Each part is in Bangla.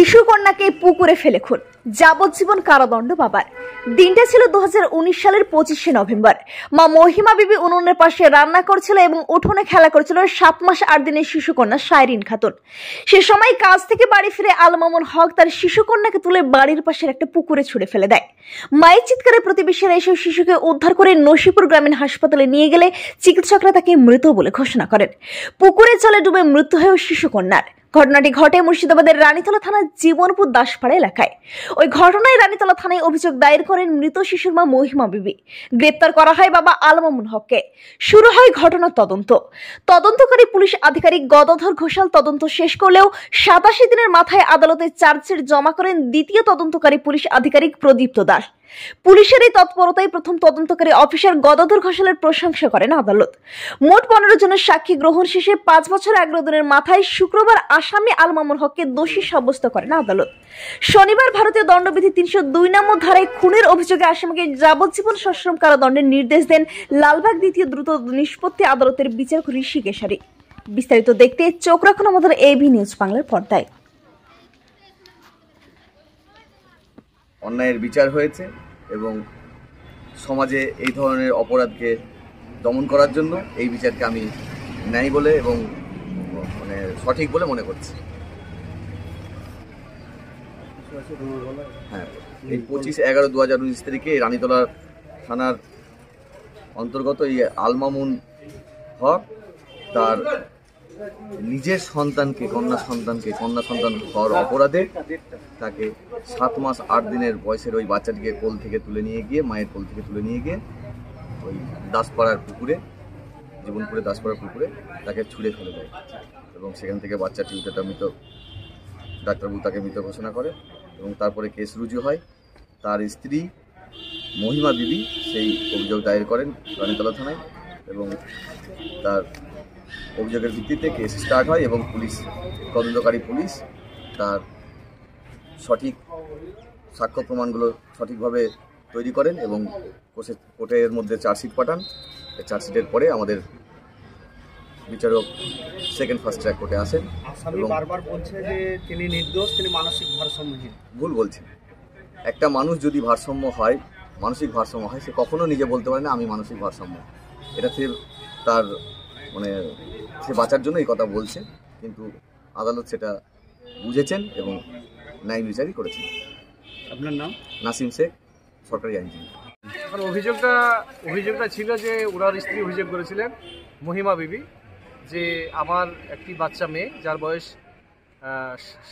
শিশু কন্যাকে পুকুরে ফেলে খুন, যাবজ্জীবন কারাদণ্ড বাবার। দিনটা ছিল 2019 সালের 25শে নভেম্বর। মা মহিমা বিবি উনুনের পাশে রান্না করছিল এবং উঠোনে খেলা করছিল 7 মাস 8 দিনের শিশু কন্যা শায়রিন খাতুন। সে সময় কাজ থেকে বাড়ি ফিরে আল মামুন হক তার শিশু কন্যাকে তুলে বাড়ির পাশের একটা পুকুরে ছুঁড়ে ফেলে দেয়। মায়ের চিৎকারে প্রতিবেশীরা এসে শিশুকে উদ্ধার করে নসিপুর গ্রামীণ হাসপাতালে নিয়ে গেলে চিকিৎসকরা তাকে মৃত বলে ঘোষণা করেন। পুকুরে জলে ডুবে মৃত্যু হয় শিশু কন্যার। ঘটনাটি ঘটে মুর্শিদাবাদের রানীতলা থানার জীবনপুর দাসপাড়া এলাকায়। ওই ঘটনায় রানীতলা থানায় অভিযোগ দায়ের করেন মৃত শিশুর মা মহিমা বিবি। গ্রেপ্তার করা হয় বাবা আল মামুন হককে। শুরু হয় ঘটনার তদন্ত। তদন্তকারী পুলিশ আধিকারিক গদাধর ঘোষাল তদন্ত শেষ করলেও 87 দিনের মাথায় আদালতে চার্জশিট জমা করেন দ্বিতীয় তদন্তকারী পুলিশ আধিকারিক প্রদীপ্ত দাস। পুলিশের এই তৎপরতায় প্রথম তদন্তকারী অফিসার গদাধর ঘোষালের প্রশংসা করেন আদালত। মোট 15 জনের সাক্ষী গ্রহণ শেষে 5 বছর 11 দিনের মাথায় শুক্রবার আসামি আল মামুন হককে দোষী সাব্যস্ত করেন আদালত। শনিবার ভারতীয় দণ্ডবিধি 302 নম্বর ধারায় খুনের অভিযোগে আসামিকে যাবজ্জীবন সশ্রম কারাদণ্ডের নির্দেশ দেন লালবাগ দ্বিতীয় দ্রুত নিষ্পত্তি আদালতের বিচারক ঋষি কেশারী। বিস্তারিত দেখতে চোখ রাখুন আমাদের এবি নিউজ বাংলার পর্দায়। অন্যায়ের বিচার হয়েছে এবং সমাজে এই ধরনের অপরাধকে দমন করার জন্য এই বিচারকে আমি ন্যায় বলে এবং সঠিক বলে মনে করছি। হ্যাঁ, এই 25/11/2019 তারিখে রানীতলা থানার অন্তর্গত এই আল মামুন হক তার নিজের সন্তানকে কন্যা সন্তান হওয়ার অপরাধে তাকে 7 মাস 8 দিনের বয়সের ওই বাচ্চাটিকে কোল থেকে তুলে নিয়ে গিয়ে মায়ের কোল থেকে তুলে নিয়ে গিয়ে ওই দাসপাড়ার পুকুরে জীবনপুরে দাসপাড়ার পুকুরে তাকে ছুঁড়ে ফেলে দেয় এবং সেখান থেকে বাচ্চাটি মৃত ডাক্তারবাবু তাকে মৃত ঘোষণা করে এবং তারপরে কেস রুজু হয়। তার স্ত্রী মহিমা বিবি সেই অভিযোগ দায়ের করেন রানীতলা থানায় এবং তার অভিযোগের ভিত্তিতে কেস স্টার্ট হয় এবং তদন্তকারী পুলিশ তার সঠিক সাক্ষ্য প্রমাণগুলো সঠিকভাবে তৈরি করেন এবং কোর্টের মধ্যে চার্জশিট পাঠান। চার্জশিটের পরে আমাদের বিচারক সেকেন্ড ফার্স্ট ট্র্যাক কোর্টে আসেন এবং বারবার বলছে যে তিনি নির্দোষ, তিনি মানসিক ভারসাম্যহীন। ভুল বলছেন। একটা মানুষ যদি মানসিক ভারসাম্য হয় সে কখনো নিজে বলতে পারে না আমি মানসিক ভারসাম্য। এটা তার সে বাঁচার জন্য এই কথা বলছে, কিন্তু আদালত সেটা বুঝেছেন এবং ন্যায় বিচারই করেছেন। আপনার নাম? নাসিম শেখ, সরকারি আইনজীবী। অভিযোগটা ছিল যে ওনার স্ত্রী অভিযোগ করেছিলেন মহিমা বিবি যে আমার একটি বাচ্চা মেয়ে যার বয়স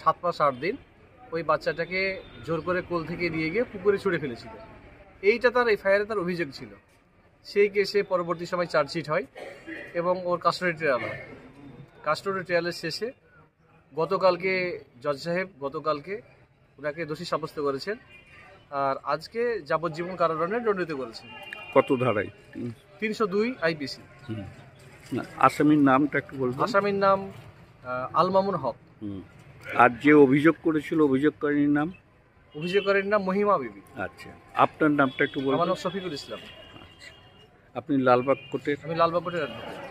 7 মাস 8 দিন, ওই বাচ্চাটাকে জোর করে কোল থেকে দিয়ে গিয়ে পুকুরে ছুঁড়ে ফেলেছিল। এইটা তার এফআইআরে তার অভিযোগ ছিল। সেই কেসে পরবর্তী সময় চার্জশিট হয় এবং ওর কাস্টডি ট্রায়াল হয়। কাস্টডি ট্রায়ালের শেষে গতকালকে জজ সাহেব ওনাকে দোষী সাব্যস্ত করেছেন আর আজকে যাবজ্জীবন কারাদণ্ডে দণ্ডিত করেছেন। কত ধারায়? 302 আইপিসি। আসামির নামটা একটু বলবেন? আসামির নাম আল মামুন হক। আর যে অভিযোগ করেছিল অভিযোগকারীর নাম মহিমা বিবি। আচ্ছা, আপনার নামটা একটু বলবেন? আমার নাম শফিকুল ইসলাম। আচ্ছা, আপনি লালবাগ কোর্টের? আমি লালবাগ কোর্টের অ্যাডভোকেট।